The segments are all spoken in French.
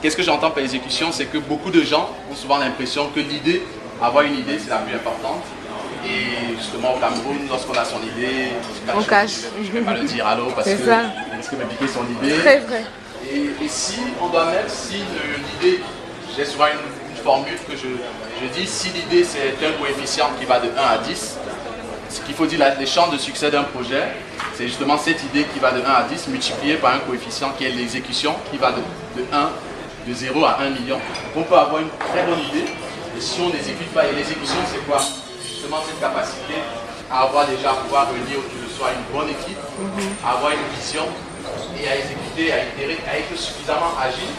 Qu'est-ce que j'entends par exécution? C'est que beaucoup de gens ont souvent l'impression que l'idée, avoir une idée, c'est la plus importante. Et justement au Cameroun, lorsqu'on a son idée, on cache. Je ne vais pas le dire à l'eau parce que risque de me piquer son idée. Très vrai. Et si on doit mettre, si l'idée, j'ai souvent une formule que je dis, si l'idée c'est un coefficient qui va de 1 à 10, ce qu'il faut dire, les chances de succès d'un projet, c'est justement cette idée qui va de 1 à 10 multipliée par un coefficient qui est l'exécution qui va de 0 à 1 million. Donc on peut avoir une très bonne idée, et si on n'exécute pas, et l'exécution c'est quoi? Justement cette capacité à avoir déjà, à pouvoir réunir autour de soi une bonne équipe, à avoir une vision et à exécuter, à itérer, à être suffisamment agile,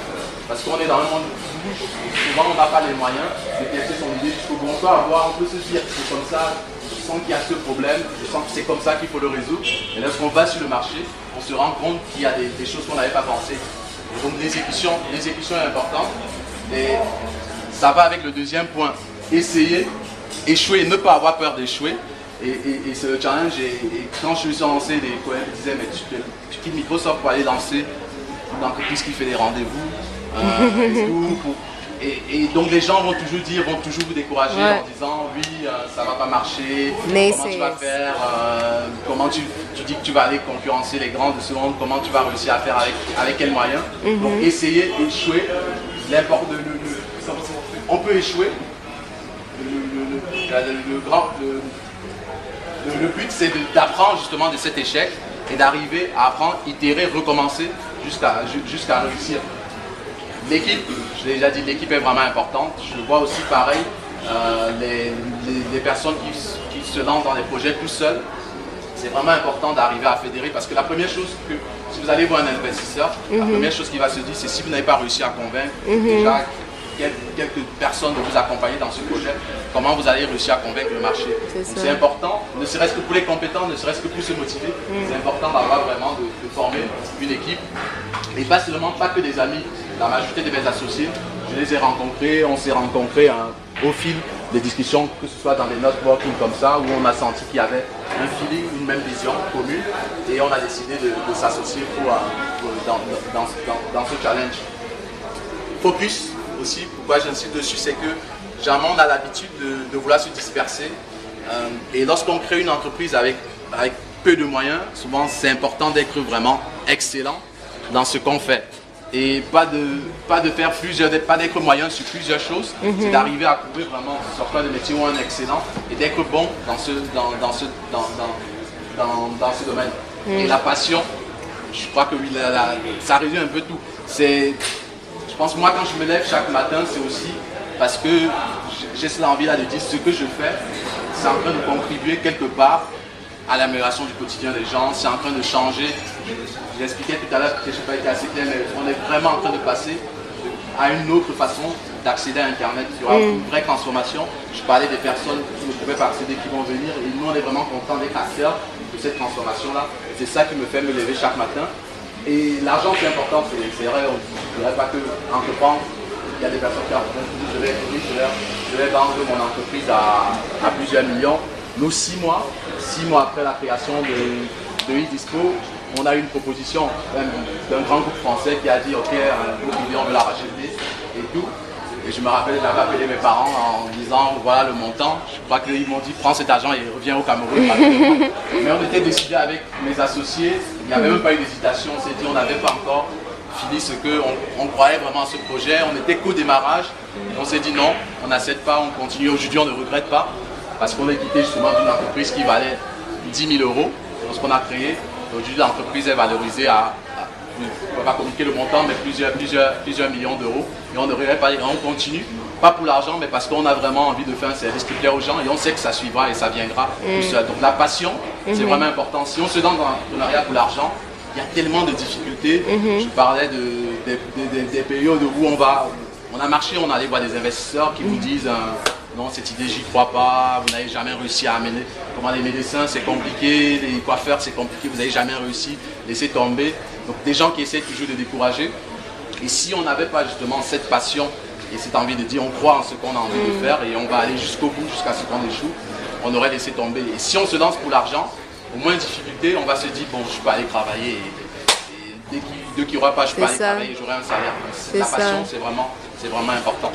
parce qu'on est dans un monde où souvent on n'a pas les moyens de tester son idée jusqu'au bout. On peut se dire c'est comme ça, je sens qu'il y a ce problème, je sens que c'est comme ça qu'il faut le résoudre, et lorsqu'on va sur le marché, on se rend compte qu'il y a des choses qu'on n'avait pas pensées. Et donc l'exécution est importante, et ça va avec le deuxième point, essayer, échouer, ne pas avoir peur d'échouer. Et c'est le challenge. Et quand je me suis lancé, des collègues me disaient, mais tu quittes Microsoft pour aller lancer une entreprise qui fait des rendez-vous. Et donc les gens vont toujours vous décourager en disant, oui, ça va pas marcher, comment tu vas faire, comment tu dis que tu vas aller concurrencer les grands de ce monde, comment tu vas réussir à faire avec quels moyens. Donc essayer, échouer, on peut échouer. Le but c'est d'apprendre justement de cet échec et d'arriver à apprendre, itérer, recommencer jusqu'à réussir. L'équipe, je l'ai déjà dit, l'équipe est vraiment importante. Je vois aussi pareil les personnes qui se lancent dans des projets tout seuls. C'est vraiment important d'arriver à fédérer parce que la première chose que, si vous allez voir un investisseur, la première chose qu'il va se dire c'est si vous n'avez pas réussi à convaincre déjà quelques personnes de vous accompagner dans ce projet, comment vous allez réussir à convaincre le marché. C'est important, ne serait-ce que pour les compétents, ne serait-ce que pour se motiver, c'est important d'avoir vraiment de former une équipe et pas seulement, pas que des amis. La majorité de mes associés, je les ai rencontrés, on s'est rencontrés au fil des discussions, que ce soit dans des networking comme ça, où on a senti qu'il y avait un feeling, une même vision commune et on a décidé de s'associer dans ce challenge. Focus aussi, pourquoi j'insiste dessus, c'est que jamais on a l'habitude de vouloir se disperser et lorsqu'on crée une entreprise avec peu de moyens, souvent c'est important d'être vraiment excellent dans ce qu'on fait. Et pas de faire pas d'être moyen sur plusieurs choses, c'est d'arriver à trouver vraiment sortir de métier ou un excellent et d'être bon dans ce domaine. Et la passion, je crois que oui, ça résume un peu tout. Je pense que moi quand je me lève chaque matin, c'est aussi parce que j'ai cette envie là de dire ce que je fais, c'est en train de contribuer quelque part à l'amélioration du quotidien des gens, c'est en train de changer. Je l'expliquais tout à l'heure, je n'ai pas été assez clair, mais on est vraiment en train de passer à une autre façon d'accéder à Internet. Il y aura une vraie transformation. Je parlais des personnes qui ne pouvaient pas accéder, qui vont venir, et nous on est vraiment contents d'être acteurs de cette transformation-là. C'est ça qui me fait me lever chaque matin. Et l'argent c'est important, c'est vrai, on ne dirait pas que entreprendre, il y a des personnes qui entreprennent, je vais vendre mon entreprise à plusieurs millions. Nous, 6 mois après la création de eDispo, on a eu une proposition d'un grand groupe français qui a dit ok, un gros million veut la racheter et tout. Et je me rappelle, j'avais appelé mes parents en disant voilà le montant. Je crois qu'ils m'ont dit prends cet argent et reviens au Cameroun. Mais on était décidé avec mes associés, il n'y avait même pas eu d'hésitation, on s'est dit on n'avait pas encore fini ce qu'on croyait vraiment à ce projet, on était qu'au démarrage. On s'est dit non, on n'accepte pas, on continue. Aujourd'hui on ne regrette pas. Parce qu'on est quitté justement d'une entreprise qui valait 10 000 € lorsqu'on a créé. Aujourd'hui, l'entreprise est valorisée on ne peut pas communiquer le montant, mais plusieurs millions d'euros. Et on ne regrette pas, on continue, pas pour l'argent, mais parce qu'on a vraiment envie de faire un service qui plaît aux gens et on sait que ça suivra et ça viendra tout seul. Donc la passion, c'est vraiment important. Si on se lance dans l'entrepreneuriat pour l'argent, il y a tellement de difficultés. Je parlais des périodes où on a marché, on allait voir des investisseurs qui vous disent non, cette idée, j'y crois pas, vous n'avez jamais réussi à amener. Comment les médecins, c'est compliqué, les coiffeurs, c'est compliqué, vous n'avez jamais réussi, laissez tomber. Donc des gens qui essaient toujours de décourager. Et si on n'avait pas justement cette passion et cette envie de dire on croit en ce qu'on a envie de faire et on va aller jusqu'au bout, jusqu'à ce qu'on échoue, on aurait laissé tomber. Et si on se lance pour l'argent, au moins difficulté, on va se dire bon, je peux aller travailler. Et 2 qui n'aura pas, je peux aller ça. travailler, j'aurai un salaire. C'est La ça. passion, c'est vraiment important.